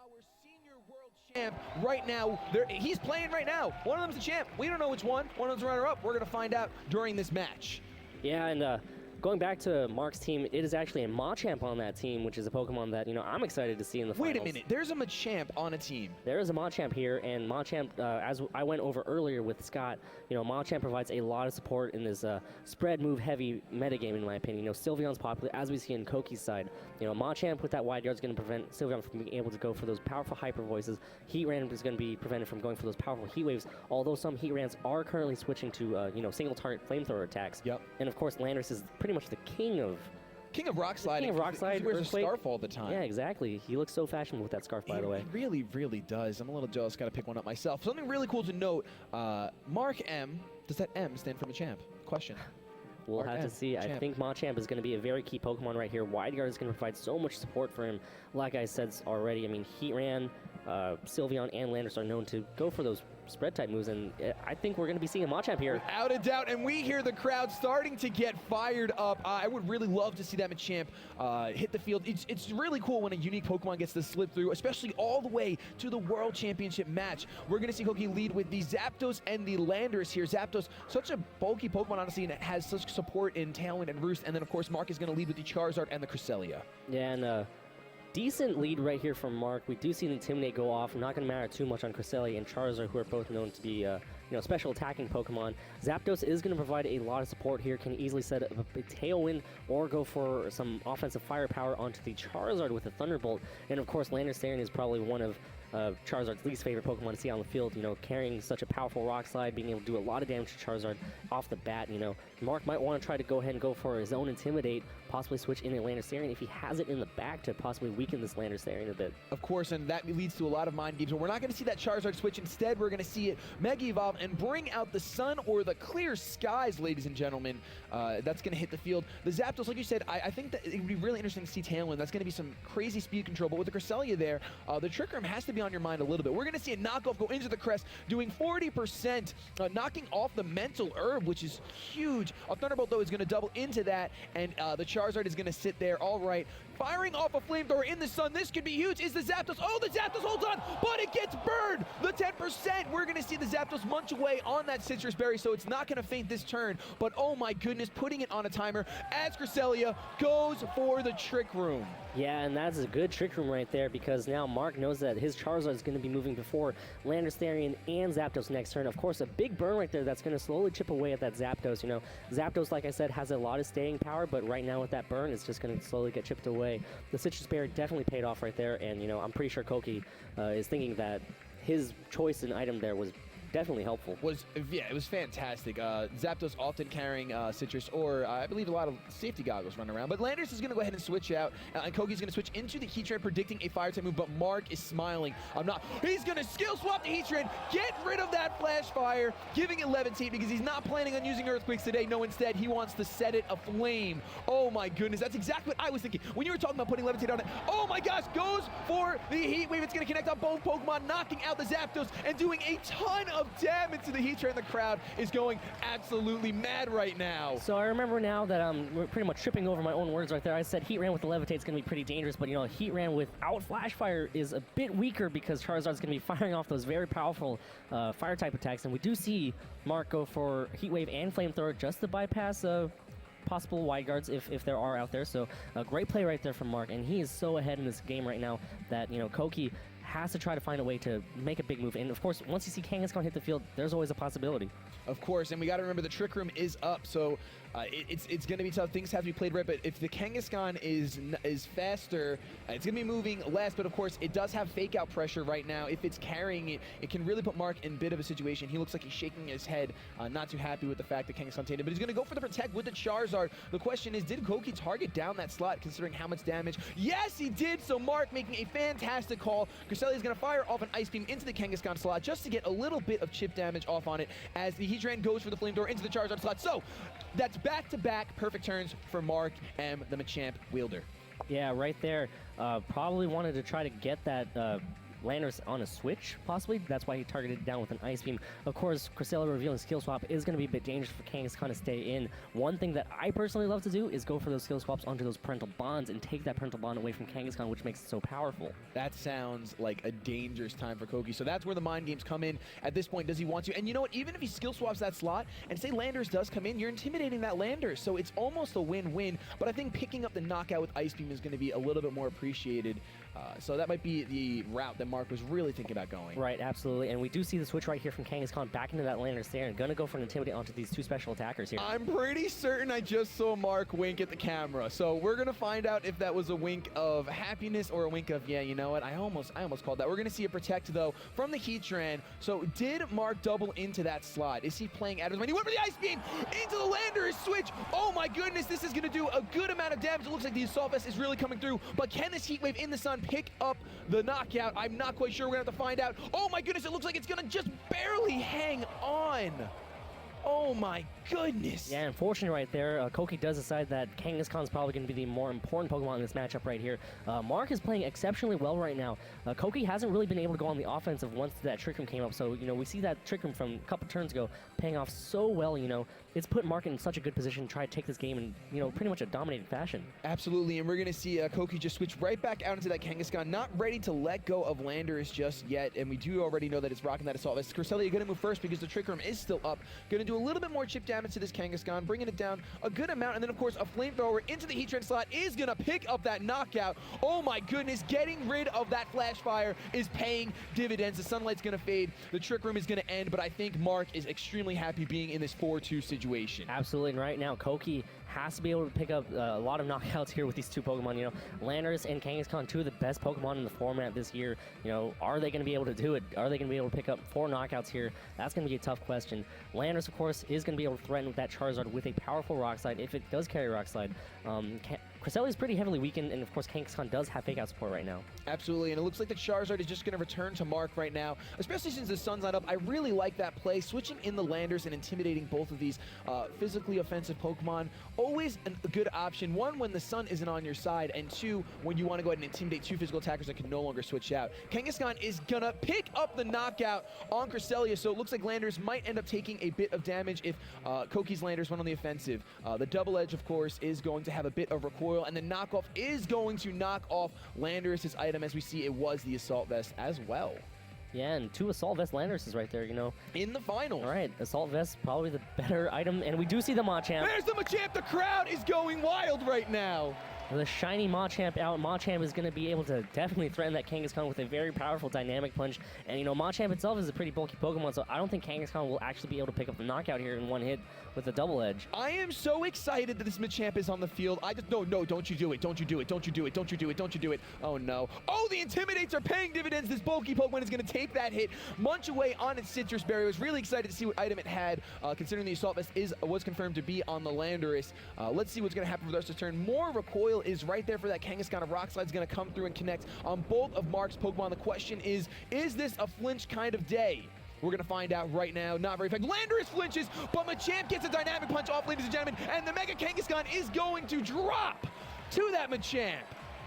our senior world champ right now. He's playing right now. One of them's the champ. We don't know which one. One of them's runner-up. We're going to find out during this match. Yeah, and going back to Mark's team, it is actually a Machamp on that team, which is a Pokemon that, I'm excited to see in the finals. Wait a minute, there's a Machamp on a team. There is a Machamp here, and Machamp, as I went over earlier with Scott, Machamp provides a lot of support in this spread move heavy metagame, in my opinion. Sylveon's popular, as we see in Koki's side. Machamp with that wide guard is going to prevent Sylveon from being able to go for those powerful hyper voices. Heatran is going to be prevented from going for those powerful heat waves, although some Heatrans are currently switching to, single target flamethrower attacks. Yep. And of course, Landorus is pretty much the king of Rock Slide. King of Rock Slide. He wears a scarf all the time. Yeah, exactly. He looks so fashionable with that scarf, by the way. He really, really does. I'm a little jealous. Got to pick one up myself. Something really cool to note, Mark M, does that M stand for Machamp? Question. We'll Mark have to see. Champ. I think Machamp is going to be a very key Pokemon right here. Wide Guard is going to provide so much support for him. Like I said already, Heatran, Sylveon, and Landorus are known to go for those spread type moves, and I think we're going to be seeing a Machamp here. Without a doubt, and we hear the crowd starting to get fired up. I would really love to see that Machamp hit the field. It's really cool when a unique Pokemon gets to slip through, especially all the way to the World Championship match. We're going to see Koki lead with the Zapdos and the Landorus here. Zapdos, such a bulky Pokemon, honestly, and it has such support in Tailwind and Roost, and then, of course, Mark is going to lead with the Charizard and the Cresselia. Yeah, and decent lead right here from Mark. We do see the Intimidate go off. Not going to matter too much on Cresselia and Charizard, who are both known to be special attacking Pokemon. Zapdos is going to provide a lot of support here. Can easily set up a big Tailwind or go for some offensive firepower onto the Charizard with a Thunderbolt. And of course, Landorus is probably one of Charizard's least favorite Pokemon to see on the field. Carrying such a powerful Rock Slide, being able to do a lot of damage to Charizard off the bat. Mark might want to try to go ahead and go for his own Intimidate, possibly switch in a Landorus if he has it in the back to possibly weaken this Landorus a bit. Of course, and that leads to a lot of mind games. But we're not going to see that Charizard switch. Instead, we're going to see it Mega Evolve and bring out the sun or the clear skies, ladies and gentlemen. That's going to hit the field. The Zapdos, like you said, I think that it would be really interesting to see Tailwind. That's going to be some crazy speed control. But with the Cresselia there, the Trick Room has to be on your mind a little bit. We're going to see a knockoff go into the crest, doing 40%, knocking off the Mental Herb, which is huge. A Thunderbolt, though, is going to double into that, and the Charizard is going to sit there. All right, firing off a Flamethrower in the sun. This could be huge. Is the Zapdos? Oh, the Zapdos holds on, but it gets burned. The 10%. We're going to see the Zapdos munch away on that Citrus Berry, so it's not going to faint this turn. But oh my goodness, putting it on a timer as Cresselia goes for the Trick Room. Yeah, and that's a good Trick Room right there, because now Mark knows that his Charizard is going to be moving before Landorus and Zapdos next turn. Of course, a big burn right there that's going to slowly chip away at that Zapdos. Zapdos, like I said, has a lot of staying power, but right now with that burn, it's just going to slowly get chipped away. The Citrus Berry definitely paid off right there, and I'm pretty sure Koki is thinking that his choice in item there was definitely helpful. It was fantastic. Zapdos often carrying Citrus, or I believe a lot of safety goggles run around. But Landorus is going to go ahead and switch out, and Koki's going to switch into the Heatran, predicting a Fire-type move, but Mark is smiling. He's going to skill swap the Heatran, get rid of that Flash Fire, giving it Levitate, because he's not planning on using Earthquakes today. No, instead, he wants to set it aflame. Oh my goodness, that's exactly what I was thinking. When you were talking about putting Levitate on it, oh my gosh, goes for the Heat Wave. It's going to connect on both Pokemon, knocking out the Zapdos, and doing a ton of damage to the Heatran. The crowd is going absolutely mad right now. So I remember now that I'm pretty much tripping over my own words right there. I said Heatran with the Levitate is going to be pretty dangerous, but Heatran without Flash Fire is a bit weaker, because Charizard's going to be firing off those very powerful fire type attacks, and we do see Mark go for Heat Wave and Flamethrower just to bypass possible wide guards if there are out there. So a great play right there from Mark, and he is so ahead in this game right now that Koki has to try to find a way to make a big move. And of course, once you see Kangaskhan hit the field, there's always a possibility. Of course, and we got to remember the Trick Room is up, so it's going to be tough. Things have to be played right, but if the Kangaskhan is faster, it's going to be moving less, but of course, it does have fake out pressure right now. If it's carrying it, it can really put Mark in a bit of a situation. He looks like he's shaking his head, not too happy with the fact that Kangaskhan tainted, but he's going to go for the Protect with the Charizard. The question is, did Koki target down that slot, considering how much damage? Yes, he did, so Mark making a fantastic call. Cresselia is going to fire off an Ice Beam into the Kangaskhan slot just to get a little bit of chip damage off on it, as the Heatran goes for the Flamethrower into the Charizard slot. So that's back-to-back perfect turns for Mark M, the Machamp wielder. Yeah, right there. Probably wanted to try to get that Landers on a switch, possibly. That's why he targeted it down with an Ice Beam. Of course, Cresselia revealing skill swap is going to be a bit dangerous for Kangaskhan to stay in. One thing that I personally love to do is go for those skill swaps onto those parental bonds and take that parental bond away from Kangaskhan, which makes it so powerful. That sounds like a dangerous time for Koki. So that's where the mind games come in. At this point, does he want to? And you know what? Even if he skill swaps that slot and say Landers does come in, you're intimidating that Landers. So it's almost a win-win. But I think picking up the knockout with Ice Beam is going to be a little bit more appreciated. So that might be the route that Mark was really thinking about going. Right, absolutely. And we do see the switch right here from Kangaskhan back into that Landers there and going to go for an Intimidate onto these two special attackers here. I'm pretty certain I just saw Mark wink at the camera. So we're going to find out if that was a wink of happiness or a wink of, yeah, you know what? I almost called that. We're going to see a Protect, though, from the Heatran. So did Mark double into that slot? Is he playing out of his mind? He went for the Ice Beam into the Landers switch. Oh, my goodness. This is going to do a good amount of damage. It looks like the Assault Vest is really coming through. But can this Heat Wave in the sun pick up the knockout? I'm not quite sure. We're going to have to find out. Oh, my goodness. It looks like it's going to just barely hang on. Oh my goodness. Yeah, unfortunately right there, Koki does decide that Kangaskhan's probably going to be the more important Pokemon in this matchup right here. Mark is playing exceptionally well right now. Koki hasn't really been able to go on the offensive once that Trick Room came up, so, you know, we see that Trick Room from a couple turns ago paying off so well, you know. It's put Mark in such a good position to try to take this game in, you know, pretty much a dominating fashion. Absolutely, and we're going to see Koki just switch right back out into that Kangaskhan, not ready to let go of Landers just yet, and we do already know that it's rocking that Assault Vest. Cresselia going to move first because the Trick Room is still up. Going to do a little bit more chip damage to this Kangaskhan, bringing it down a good amount, and then, of course, a Flamethrower into the Heatran slot is going to pick up that knockout. Oh, my goodness, getting rid of that Flash Fire is paying dividends. The Sunlight's going to fade. The Trick Room is going to end, but I think Mark is extremely happy being in this 4-2 situation. Absolutely, and right now, Koki has to be able to pick up a lot of knockouts here with these two Pokemon. You know, Landers and Kangaskhan, two of the best Pokemon in the format this year. You know, are they going to be able to do it? Are they going to be able to pick up 4 knockouts here? That's going to be a tough question. Landers, of course, is going to be able to threaten with that Charizard with a powerful Rock Slide if it does carry Rock Slide. Cresselia is pretty heavily weakened, and of course, Kangaskhan does have Fake Out support right now. Absolutely, and it looks like the Charizard is just going to return to Mark right now, especially since the sun's not up. I really like that play, switching in the Landers and intimidating both of these physically offensive Pokemon. Always a good option. One, when the sun isn't on your side, and two, when you want to go ahead and intimidate two physical attackers that can no longer switch out. Kangaskhan is going to pick up the knockout on Cresselia, so it looks like Landers might end up taking a bit of damage if Koki's Landers went on the offensive. The Double Edge, of course, is going to have a bit of recoil, and the knockoff is going to knock off Landers' his item. As we see, it was the Assault Vest as well. Yeah, and 2 Assault Vest Landers is right there, you know. In the final. All right, Assault Vest, probably the better item, and we do see the Machamp. There's the Machamp! The crowd is going wild right now! The shiny Machamp out. Machamp is going to be able to definitely threaten that Kangaskhan with a very powerful Dynamic Punch. And, you know, Machamp itself is a pretty bulky Pokemon, so I don't think Kangaskhan will actually be able to pick up the knockout here in one hit with the Double Edge. I am so excited that this Machamp is on the field. No, don't you do it. Don't you do it. Don't you do it. Don't you do it. Don't you do it. Oh, no. Oh, the Intimidates are paying dividends. This bulky Pokemon is going to take that hit, munch away on its Citrus Berry. I was really excited to see what item it had, considering the Assault Vest was confirmed to be on the Landorus. Let's see what's going to happen for the rest of the turn. More recoil is right there for that Kangaskhan. A Rock Slide's going to come through and connect on both of Mark's Pokemon. The question is this a flinch kind of day? We're going to find out right now. Not very effective. Landorus flinches, but Machamp gets a Dynamic Punch off, ladies and gentlemen, and the Mega Kangaskhan is going to drop to that Machamp.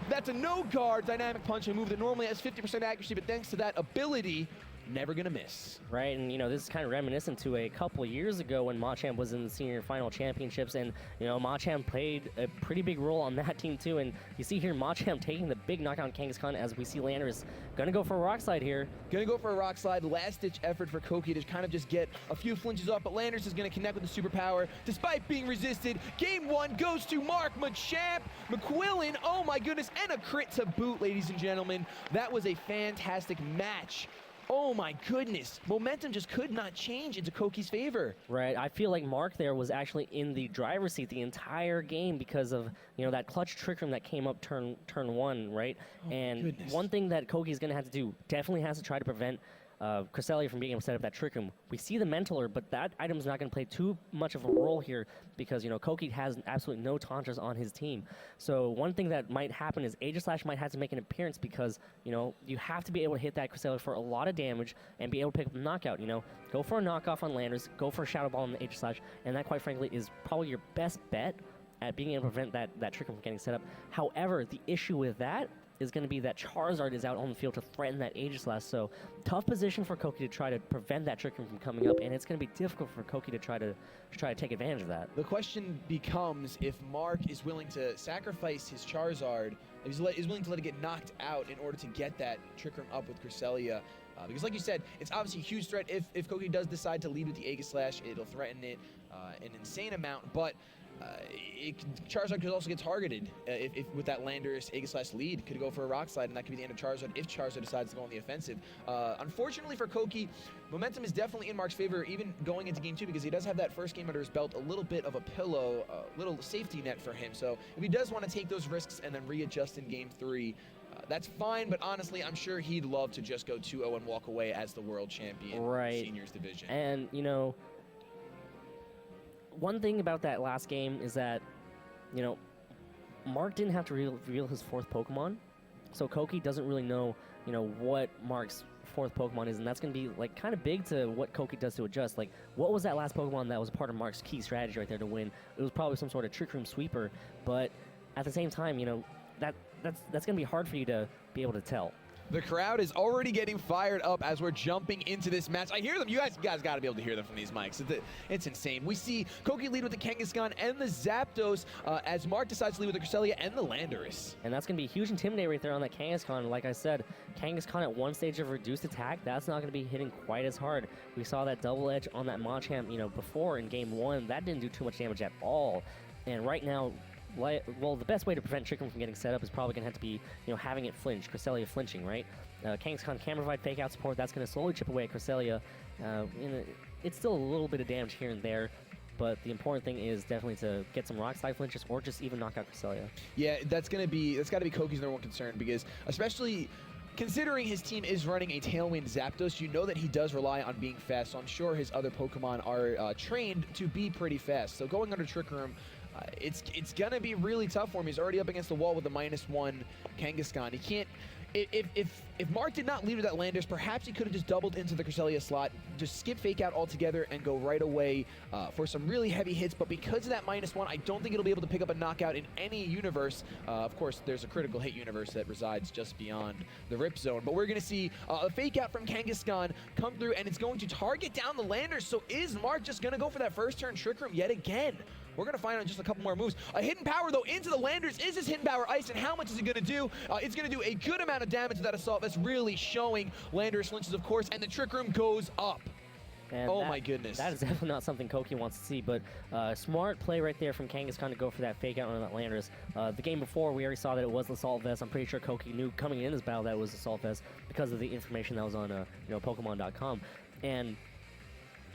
That's a no-guard Dynamic Punch, a move that normally has 50% accuracy, but thanks to that ability, never gonna miss. Right, and you know, this is kind of reminiscent to a couple years ago when Machamp was in the senior final championships, and you know, Machamp played a pretty big role on that team too, and you see here Machamp taking the big knockout on Kangaskhan as we see Landorus gonna go for a Rock Slide here. Gonna go for a Rock Slide, last-ditch effort for Koki to kind of just get a few flinches off, but Landorus is gonna connect with the superpower despite being resisted. Game 1 goes to Mark. Machamp, McQuillan, oh my goodness, and a crit to boot, ladies and gentlemen. That was a fantastic match. Oh my goodness, momentum just could not change into Koki's favor. Right, I feel like Mark there was actually in the driver's seat the entire game because of, you know, that clutch Trick Room that came up turn 1, right? Oh, and goodness. One thing that Koki's gonna have to do, definitely has to try to prevent Cresselia from being able to set up that Trick Room. We see the Mentaler, but that item's not going to play too much of a role here because, you know, Koki has absolutely no Tauntras on his team. So one thing that might happen is Aegislash might have to make an appearance because, you know, you have to be able to hit that Cresselia for a lot of damage and be able to pick up the knockout, you know. Go for a knockoff on Landers, go for a Shadow Ball on the Aegislash, and that, quite frankly, is probably your best bet at being able to prevent that Trick Room from getting set up. However, the issue with that is going to be that Charizard is out on the field to threaten that Aegislash. So tough position for Koki to try to prevent that Trick Room from coming up, and it's going to be difficult for Koki to try to take advantage of that. The question becomes if Mark is willing to sacrifice his Charizard, if he's willing to let it get knocked out in order to get that Trick Room up with Cresselia. Because like you said, it's obviously a huge threat. If Koki does decide to lead with the Aegislash, it'll threaten it an insane amount, but Charizard could also get targeted if with that Landorus Aegislash lead. Could go for a Rock Slide, and that could be the end of Charizard if Charizard decides to go on the offensive. Unfortunately for Koki, momentum is definitely in Mark's favor, even going into Game 2, because he does have that first game under his belt, a little bit of a pillow, a little safety net for him. So if he does want to take those risks and then readjust in Game 3, that's fine, but honestly, I'm sure he'd love to just go 2-0 and walk away as the world champion in the Seniors division. And, you know, one thing about that last game is that, you know, Mark didn't have to reveal his 4th Pokemon, so Koki doesn't really know, you know, what Mark's 4th Pokemon is, and that's going to be, like, kind of big to what Koki does to adjust. Like, what was that last Pokemon that was part of Mark's key strategy right there to win? It was probably some sort of Trick Room Sweeper, but at the same time, you know, that's going to be hard for you to be able to tell. The crowd is already getting fired up as we're jumping into this match. I hear them. You guys got to be able to hear them from these mics. It's insane. We see Koki lead with the Kangaskhan and the Zapdos as Mark decides to lead with the Cresselia and the Landorus. And that's going to be a huge intimidate right there on that Kangaskhan. Like I said, Kangaskhan at one stage of reduced attack, that's not going to be hitting quite as hard. We saw that double edge on that Machamp, you know, before in Game 1. That didn't do too much damage at all. And right now, well, the best way to prevent Trick Room from getting set up is probably going to have to be, you know, having it flinch, Cresselia flinching, right? Kangaskhan can provide fake out support. That's going to slowly chip away at Cresselia. It's still a little bit of damage here and there, but the important thing is definitely to get some Rock Slide flinches or just even knock out Cresselia. Yeah, that's got to be Koki's #1 concern, because especially considering his team is running a Tailwind Zapdos, you know that he does rely on being fast, so I'm sure his other Pokemon are trained to be pretty fast. So going under Trick Room, it's gonna be really tough for him. He's already up against the wall with the -1 Kangaskhan. He can't. If Mark did not lead with that Landorus, perhaps he could have just doubled into the Cresselia slot, just skip Fake Out altogether, and go right away for some really heavy hits. But because of that -1, I don't think it'll be able to pick up a knockout in any universe. Of course, there's a critical hit universe that resides just beyond the Rip Zone. But we're going to see a Fake Out from Kangaskhan come through, and it's going to target down the Landorus. So is Mark just going to go for that first turn Trick Room yet again? We're going to find out in just a couple more moves. A Hidden Power, though, into the Landorus. Is this Hidden Power Ice, and how much is it going to do? It's going to do a good amount of damage to that Assault Vest, really showing Landorus flinches, of course, and the Trick Room goes up. And oh my goodness. That is definitely not something Koki wants to see, but smart play right there from Kangaskhan to go for that Fake Out on that Landorus. The game before, we already saw that it was the Assault Vest. I'm pretty sure Koki knew coming in this battle that it was Assault Vest because of the information that was on Pokemon.com. And,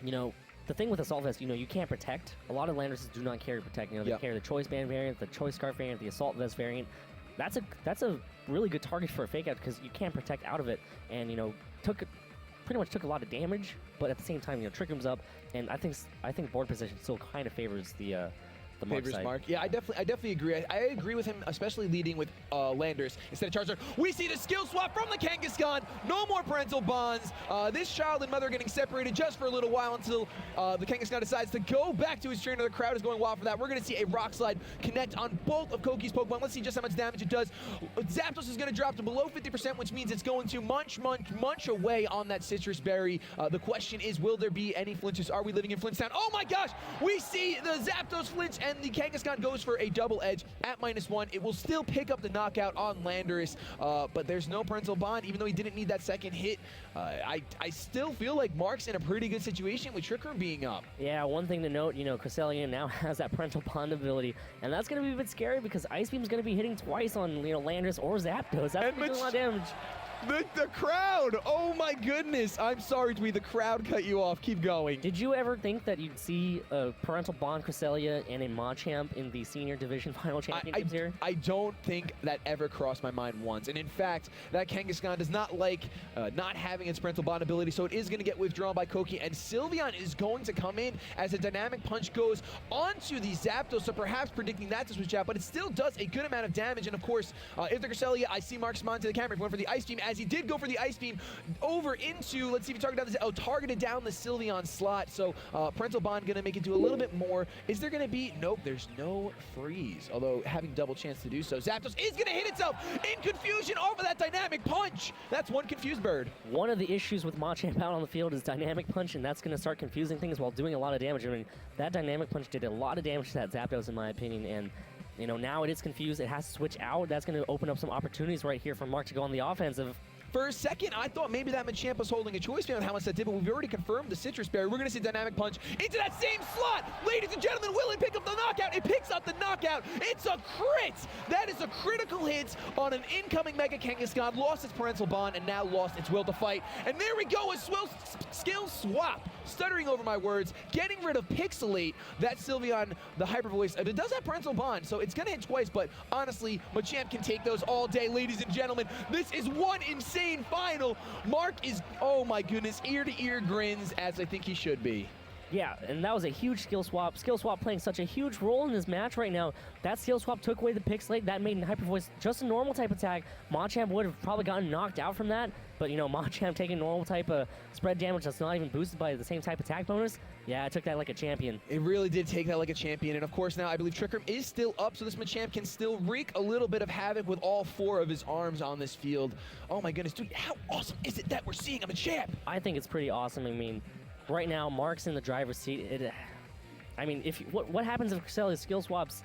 you know, the thing with Assault Vest, you know, you can't protect. A lot of Landorus do not carry Protect. You know, they carry the Choice Band variant, the Choice Scarf variant, the Assault Vest variant. That's a really good target for a Fake Out because you can't protect out of it. And, you know, pretty much took a lot of damage, but at the same time, you know, Trick Room's up, and I think board position still kind of favors the Mark side. Mark. Yeah, I definitely agree. I agree with him, especially leading with Landorus instead of Charizard. We see the skill swap from the Kangaskhan. No more parental bonds. This child and mother are getting separated just for a little while until the Kangaskhan decides to go back to his trainer. The crowd is going wild for that. We're going to see a Rock Slide connect on both of Koki's Pokemon. Let's see just how much damage it does. Zapdos is going to drop to below 50%, which means it's going to munch away on that Citrus Berry. The question is, will there be any flinches? Are we living in Flintstown? Oh my gosh! We see the Zapdos flinch, and the Kangaskhan goes for a double edge at -1. It will still pick up the knockout on Landorus, but there's no parental bond, even though he didn't need that second hit. I still feel like Mark's in a pretty good situation with Trick Room being up. Yeah, one thing to note, you know, Cresselia now has that parental bond ability, and that's going to be a bit scary because Ice Beam's going to be hitting twice on, you know, Landorus or Zapdos. That's going to be doing a lot of damage. The crowd! Oh my goodness! I'm sorry, Dwee, the crowd cut you off. Keep going. Did you ever think that you'd see a parental bond Cresselia and a Machamp in the Senior Division Final Championships here? I don't think that ever crossed my mind once. And in fact, that Kangaskhan does not like not having its parental bond ability, so it is going to get withdrawn by Koki. And Sylveon is going to come in as a Dynamic Punch goes onto the Zapdos, so perhaps predicting that to switch out, but it still does a good amount of damage. And of course, if the Cresselia, I see Mark respond to the camera, went for the Ice Beam as he did go for the Ice Beam over into, let's see if he targeted down this, targeted down the Sylveon slot. So Parental Bond gonna make it do a little bit more. Is there gonna be, nope, there's no freeze, although having double chance to do so. Zapdos is gonna hit itself in confusion off of that Dynamic Punch. That's one confused bird. One of the issues with Machamp out on the field is Dynamic Punch, and that's going to start confusing things while doing a lot of damage. I mean, that Dynamic Punch did a lot of damage to that Zapdos, in my opinion, and you know, now it is confused. It has to switch out. That's going to open up some opportunities right here for Mark to go on the offensive. For a second, I thought maybe that Machamp was holding a choice beyond how much that did, but we've already confirmed the Citrus Berry. We're going to see Dynamic Punch into that same slot. Ladies and gentlemen, will it pick up the knockout? It picks up the knockout. It's a crit. That is a critical hit on an incoming Mega Kangaskhan. Lost its Parental Bond and now lost its will to fight. And there we go, a skill swap. Stuttering over my words, getting rid of Pixelate. That Sylveon, the Hyper Voice, it does have Parental Bond, so it's going to hit twice, but honestly, Machamp can take those all day, ladies and gentlemen. This is one insane final. Mark is, oh my goodness, ear-to-ear grins, as I think he should be. Yeah, and that was a huge skill swap. Skill swap playing such a huge role in this match right now. That skill swap took away the Pixelate. That made Hyper Voice just a normal type attack. Machamp would have probably gotten knocked out from that, but you know, Machamp taking normal type of spread damage that's not even boosted by the same type attack bonus. Yeah, it took that like a champion. It really did take that like a champion, and of course now I believe Trick Room is still up, so this Machamp can still wreak a little bit of havoc with all 4 of his arms on this field. Oh my goodness, dude, how awesome is it that we're seeing a Machamp? I think it's pretty awesome. I mean, right now, Mark's in the driver's seat. I mean, what happens if Cresselia skill swaps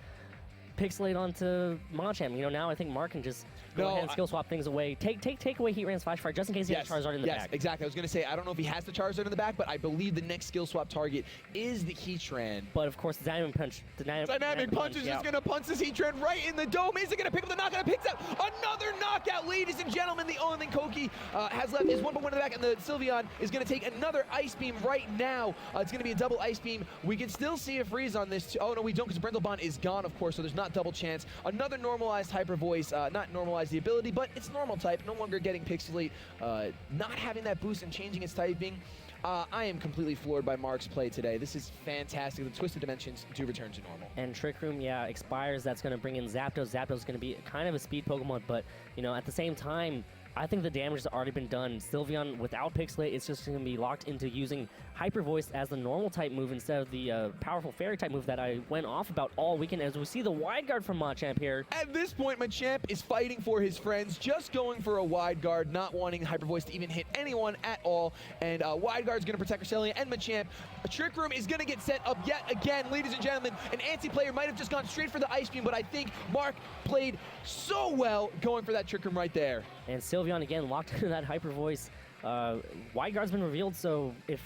Pixelate onto Machamp? You know, now I think Mark can just go ahead and skill swap things away. Take away Heat Ran's Flash Fire just in case he has Charizard in the back. Yes, exactly. I was going to say, I don't know if he has the Charizard in the back, but I believe the next skill swap target is the Heatran. But of course, the Dynamic Punch. Dynamic Punch is just going to punch this Heatran right in the dome. Is it going to pick up the knockout? It picks up another knockout, ladies and gentlemen. The only thing Koki has left is 1-1 in the back, and the Sylveon is going to take another Ice Beam right now. It's going to be a double Ice Beam. We can still see a freeze on this. Oh, no, we don't, because Parental Bond is gone, of course, so there's not double chance. Another normalized Hyper Voice, not normalized the ability, but it's normal type, no longer getting Pixelate, not having that boost and changing its typing. I am completely floored by Mark's play today. This is fantastic. The Twisted Dimensions do return to normal. And Trick Room, yeah, expires. That's going to bring in Zapdos. Zapdos is going to be kind of a speed Pokemon, but, you know, at the same time, I think the damage has already been done. Sylveon, without Pixelate, it's just going to be locked into using Hyper Voice as the normal type move instead of the powerful Fairy type move that I went off about all weekend, as we see the Wide Guard from Machamp here. At this point, Machamp is fighting for his friends, just going for a Wide Guard, not wanting Hyper Voice to even hit anyone at all. And Wide Guard is going to protect Cresselia and Machamp. A Trick Room is going to get set up yet again, ladies and gentlemen. An anti-player might have just gone straight for the Ice Beam, but I think Mark played so well going for that Trick Room right there. And Sylveon again locked into that Hyper Voice. Wide Guard's been revealed, so if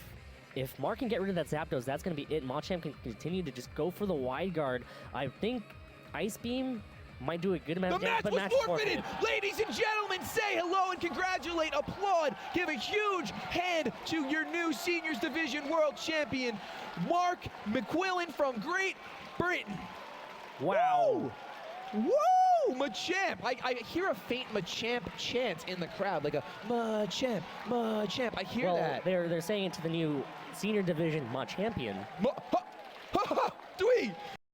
Mark can get rid of that Zapdos, that's going to be it. Machamp can continue to just go for the Wide Guard. I think Ice Beam might do a good amount of damage, but match was forfeited. Ladies and gentlemen, say hello and congratulate, applaud, give a huge hand to your new Seniors Division World Champion, Mark McQuillan from Great Britain. Wow. Woo! Woo! Machamp! I hear a faint Machamp chant in the crowd, like a Machamp, Machamp. I hear that. They're saying it to the new Senior Division Machampion. Dweeb!